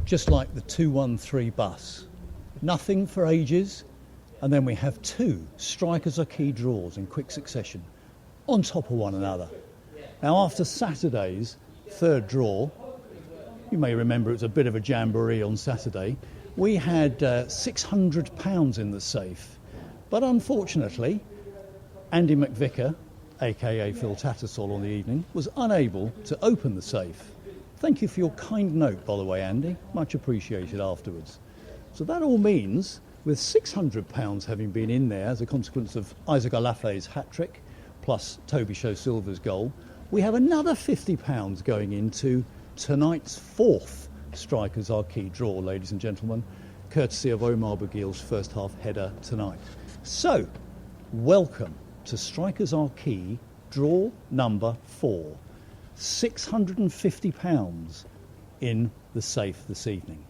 Just like the 213 bus. Nothing for ages, and then we have two strikers are key draws in quick succession on top of one another. Now, after Saturday's third draw, you may remember it was a bit of a jamboree on Saturday, we had £600 in the safe. But unfortunately, Andy McVicker, aka Phil Tattersall on the evening, was unable to open the safe. Thank you for your kind note, by the way, Andy. Much appreciated afterwards. So that all means, with £600 having been in there as a consequence of Isaac Olafe's hat-trick, plus Toby Show-Silver's goal, we have another £50 going into tonight's fourth Strikers Are Key draw, ladies and gentlemen, courtesy of Omar Bugil's first half header tonight. So, welcome to Strikers Are Key draw number 4. £650 in the safe this evening.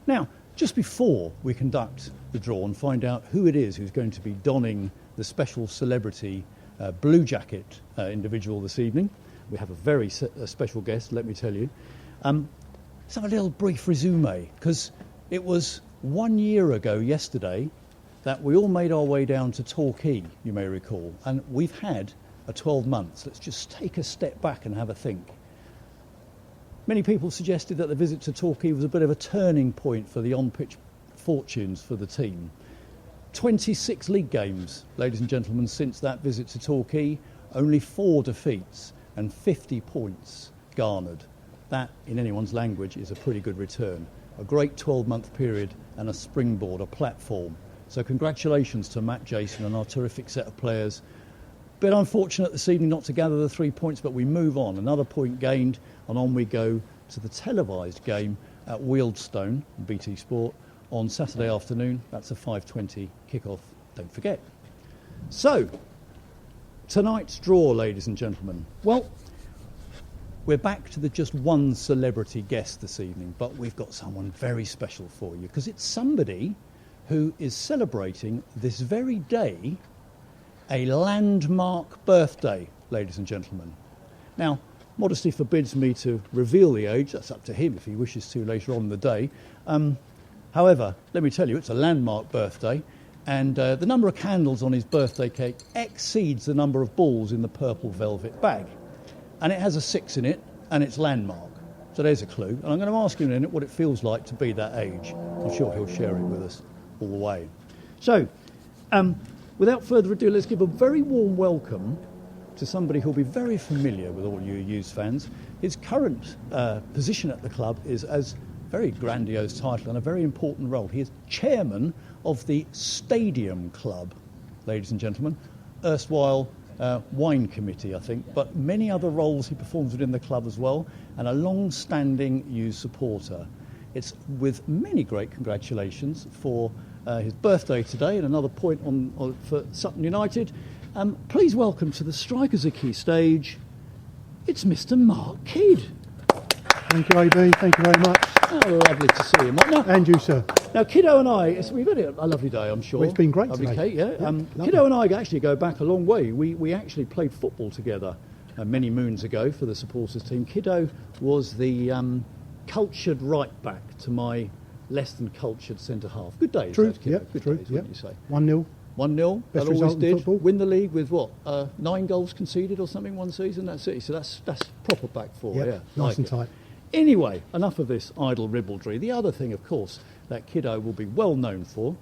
Now, just before we conduct the draw and find out who it is who's going to be donning the special celebrity blue jacket individual this evening, we have a very special guest, let me tell you. Let's have a little brief resume, because it was 1 year ago yesterday that we all made our way down to Torquay, you may recall, and we've had a 12 months. Let's just take a step back and have a think. Many people suggested that the visit to Torquay was a bit of a turning point for the on-pitch fortunes for the team. 26 league games, ladies and gentlemen, since that visit to Torquay, only 4 defeats and 50 points garnered. That, in anyone's language, is a pretty good return. A great 12-month period and a springboard, a platform. So congratulations to Matt Jason and our terrific set of players. Bit unfortunate this evening not to gather the 3 points, but we move on. Another point gained, and on we go to the televised game at Wealdstone, BT Sport, on Saturday afternoon. That's a 5:20 kickoff, don't forget. So, tonight's draw, ladies and gentlemen. Well, we're back to the just one celebrity guest this evening, but we've got someone very special for you, because it's somebody who is celebrating this very day a landmark birthday, ladies and gentlemen. Now, modesty forbids me to reveal the age. That's up to him if he wishes to later on in the day. However, let me tell you, it's a landmark birthday, and the number of candles on his birthday cake exceeds the number of balls in the purple velvet bag. And it has a 6 in it, and it's landmark. So there's a clue. And I'm going to ask him in it what it feels like to be that age. I'm sure he'll share it with us all the way. So, without further ado, let's give a very warm welcome to somebody who'll be very familiar with all you Hughes fans. His current position at the club is as very grandiose title and a very important role. He is chairman of the Stadium Club, ladies and gentlemen, erstwhile wine committee, I think, but many other roles he performs within the club as well, and a long-standing Hughes supporter. It's with many great congratulations for his birthday today, and another point for Sutton United. Please welcome to the Strikers Are Key stage, it's Mr. Mark Kidd. Thank you, AB. Thank you very much. Oh, lovely to see you, Mark. Now, And you, sir. Now, Kiddo and I, we've had a lovely day, I'm sure. Well, it's been great lovely today. Kate, yeah. Lovely. Kiddo and I actually go back a long way. We actually played football together many moons ago for the supporters team. Kiddo was the cultured right back to my less than cultured centre half. Good days, True, those, Kiddo. yeah, Good true, days, yeah. wouldn't you say? 1-0. 1-0, Best that always result in did. football. Win the league with what? 9 goals conceded or something one season. That's it. So that's proper back four. Yep, Yeah, nice like and it. tight. Anyway, enough of this idle ribaldry. The other thing, of course, that Kiddo will be well known for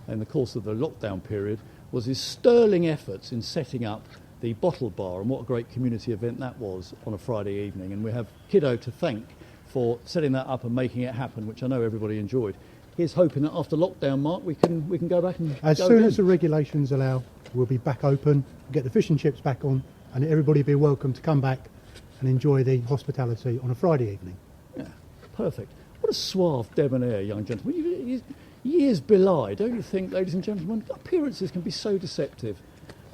in the course of the lockdown period was his sterling efforts in setting up the Bottle Bar, and what a great community event that was on a Friday evening. And we have Kiddo to thank for setting that up and making it happen, which I know everybody enjoyed. Here's hoping that after lockdown, Mark, we can go back and As go soon again. as the regulations allow, we'll be back open, get the fish and chips back on, and everybody will be welcome to come back and enjoy the hospitality on a Friday evening. Yeah, perfect. What a suave, debonair young gentleman. Years belie, don't you think, ladies and gentlemen? Appearances can be so deceptive.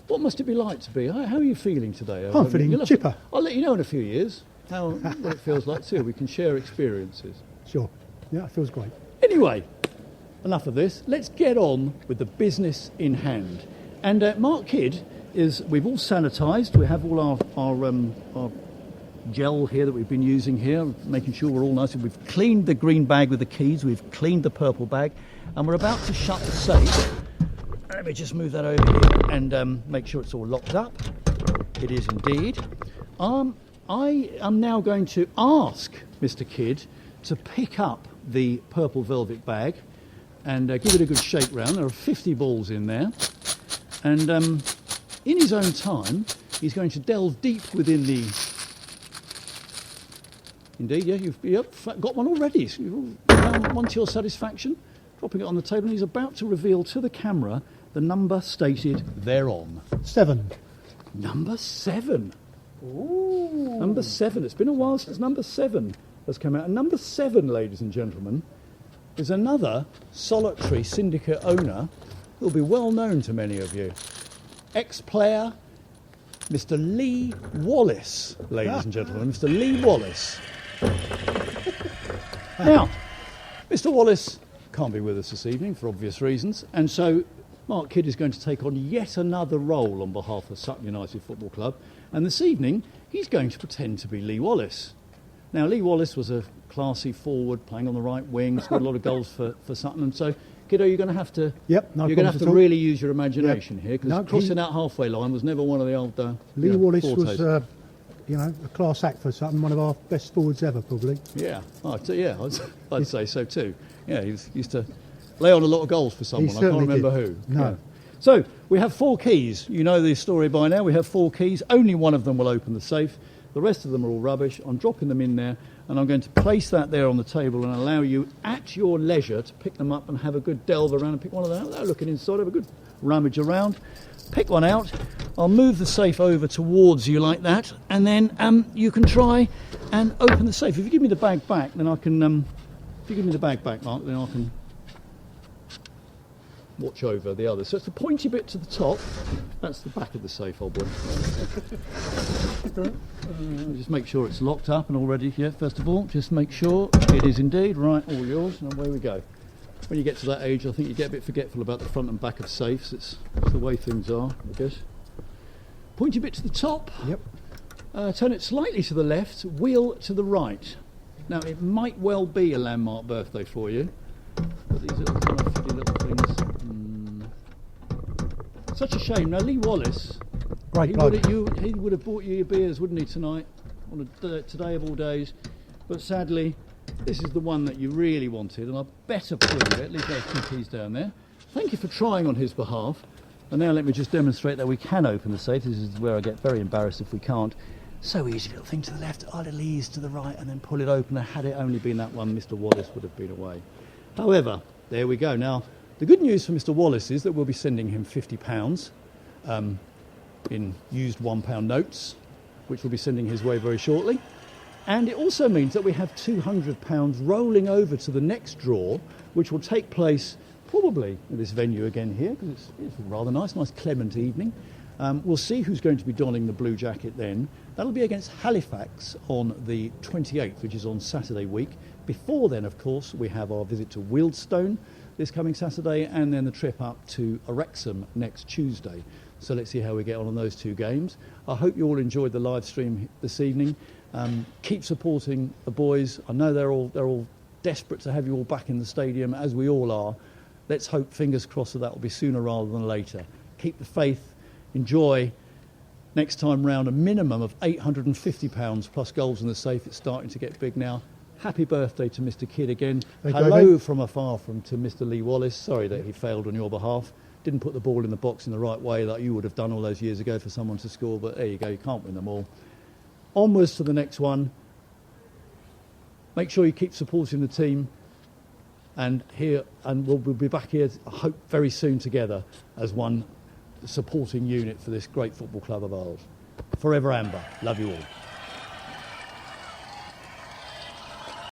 What must it be like to be? How are you feeling today? I'm feeling chipper. I'll let you know in a few years what it feels like too. We can share experiences. Sure. Yeah, it feels great. Anyway, enough of this. Let's get on with the business in hand. And Mark Kidd is we've all sanitised. We have all our gel here that we've been using here, making sure we're all nice. We've cleaned the green bag with the keys. We've cleaned the purple bag. And we're about to shut the safe. Let me just move that over here and make sure it's all locked up. It is indeed. I am now going to ask Mr. Kidd to pick up the purple velvet bag and give it a good shake round. There are 50 balls in there. And in his own time, he's going to delve deep within the... Indeed, yeah, you've got one already. So one to your satisfaction. Dropping it on the table, and he's about to reveal to the camera the number stated thereon. 7. Number 7. Ooh. Number 7. It's been a while since number 7 has come out. And number 7, ladies and gentlemen, is another solitary syndicate owner who'll be well known to many of you. Ex-player, Mr. Lee Wallace, ladies and gentlemen. Mr. Lee Wallace. Now, Mr. Wallace can't be with us this evening for obvious reasons, and so Mark Kidd is going to take on yet another role on behalf of Sutton United Football Club, and this evening he's going to pretend to be Lee Wallace. Now, Lee Wallace was a classy forward playing on the right wing, scored a lot of goals for Sutton, and so Kiddo, you're going to have to you're going to have to really use your imagination here, because crossing that halfway line was never one of the old Lee Wallace was a class act for Sutton, one of our best forwards ever, probably. Yeah, I'd say so too. Yeah, he used to lay on a lot of goals for someone. I can't remember who. No. Yeah. So we have 4 keys. You know the story by now. We have 4 keys. Only one of them will open the safe. The rest of them are all rubbish. I'm dropping them in there, and I'm going to place that there on the table and allow you at your leisure to pick them up and have a good delve around and pick one of them out without looking inside. Have a good rummage around. Pick one out. I'll move the safe over towards you like that, and then you can try and open the safe. If you give me the bag back, then I can... if you give me the bag back, Mark, then I can watch over the others. So it's the pointy bit to the top. That's the back of the safe, old boy. Just make sure it's locked up and all ready. Yeah, first of all, just make sure it is indeed. Right, all yours, and away we go. When you get to that age, I think you get a bit forgetful about the front and back of safes. It's the way things are, I guess. Pointy bit to the top. Yep. Turn it slightly to the left, wheel to the right. Now, it might well be a landmark birthday for you, but these are the kind of fiddly little things. Such a shame. Now, Lee Wallace, he would have bought you your beers, wouldn't he, tonight, on today of all days? But sadly, this is the one that you really wanted, and I better put it. Leave those 2 keys down there. Thank you for trying on his behalf. And now let me just demonstrate that we can open the safe. This is where I get very embarrassed if we can't. So easy, little thing to the left, a little ease to the right, and then pull it open. Had it only been that one, Mr. Wallace would have been away. However, there we go. Now, the good news for Mr. Wallace is that we'll be sending him £50 in used £1 notes, which we'll be sending his way very shortly. And it also means that we have £200 rolling over to the next draw, which will take place probably in this venue again here, because it's rather nice clement evening. We'll see who's going to be donning the blue jacket then. That'll be against Halifax on the 28th, which is on Saturday week. Before then, of course, we have our visit to Wealdstone this coming Saturday, and then the trip up to Wrexham next Tuesday. So let's see how we get on those 2 games. I hope you all enjoyed the live stream this evening. Keep supporting the boys. I know they're all desperate to have you all back in the stadium, as we all are. Let's hope, fingers crossed, that will be sooner rather than later. Keep the faith. Enjoy. Next time round, a minimum of £850 plus goals in the safe. It's starting to get big now. Happy birthday to Mr. Kidd again. Hello from afar to Mr. Lee Wallace. Sorry that he failed on your behalf. Didn't put the ball in the box in the right way like you would have done all those years ago for someone to score. But there you go. You can't win them all. Onwards to the next one. Make sure you keep supporting the team. And we'll be back here, I hope, very soon together as one supporting unit for this great football club of ours. Forever Amber. Love you all.